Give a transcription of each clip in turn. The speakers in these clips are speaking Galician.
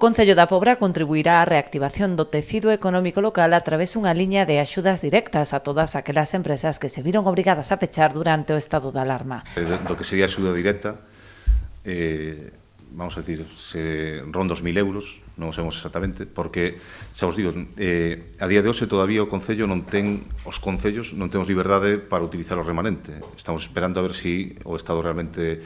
Concello da Pobra contribuirá á reactivación do tecido económico local a través dunha liña de axudas directas a todas aquelas empresas que se viron obrigadas a pechar durante o estado de alarma. Do que sería axuda directa, vamos a decir, se ronda os 1.000 euros, non o sabemos exactamente, porque, xa vos digo, a día de hoxe todavía o Concello non ten, os concellos non temos liberdade para utilizar o remanente. Estamos esperando a ver se o Estado realmente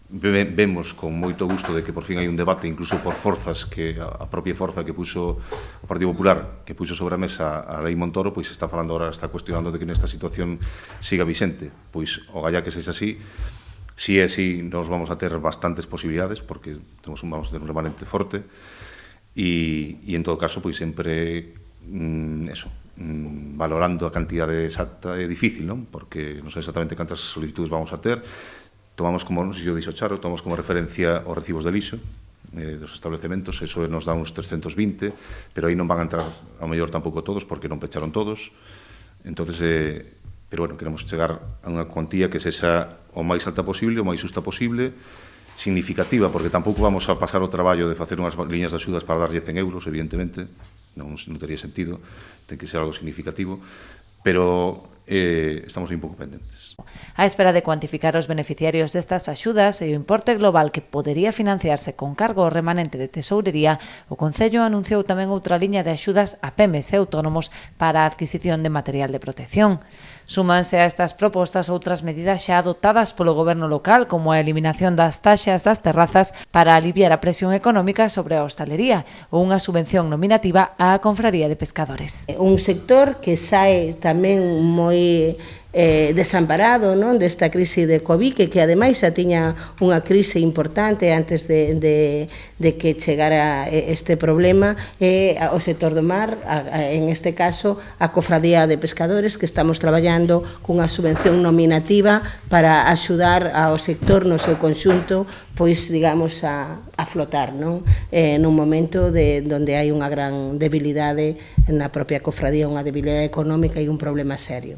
vemos con moito gusto de que por fin hai un debate, incluso por forzas que a propia forza que puxo o Partido Popular, que puxo sobre a mesa a Lei Montoro, pois está falando ahora, está cuestionando de que nesta situación siga vixente. Pois o galla que sexa así, si é así, nos vamos a ter bastantes posibilidades, porque vamos a ter un remanente forte, e en todo caso, pois sempre valorando a cantidade exacta é difícil, non? Porque non sei exactamente cantas solicitudes vamos a ter. Tomamos como, non sei se eu dixo Charo, tomamos como referencia os recibos de lixo dos establecementos, eso nos dá uns 320, pero aí non van a entrar, ao mellor tampouco todos, porque non pecharon todos. Entonces, pero bueno, queremos chegar a unha cuantía que sexa o máis alta posible, o máis xusta posible, significativa, porque tampouco vamos a pasar o traballo de facer unhas liñas de axudas para darlle 100 euros, evidentemente, non tería sentido, ten que ser algo significativo, pero estamos un pouco pendentes. A espera de cuantificar os beneficiarios destas axudas e o importe global que podería financiarse con cargo ao remanente de tesourería, o Concello anunciou tamén outra liña de axudas a pemes e autónomos para a adquisición de material de protección. Súmanse a estas propostas outras medidas xa adoptadas polo goberno local, como a eliminación das taxas das terrazas para aliviar a presión económica sobre a hostalería ou unha subvención nominativa á confraría de pescadores. Un sector que sae tamén moi desamparado, non, desta crise de Covid, que ademais xa tiña unha crise importante antes de que chegara este problema, o sector do mar, en este caso a cofradía de pescadores, que estamos traballando cunha subvención nominativa para axudar ao sector no seu conxunto, pois, digamos, a flotar, non? Nun momento onde hai unha gran debilidade na propia cofradía, unha debilidade económica e un problema serio.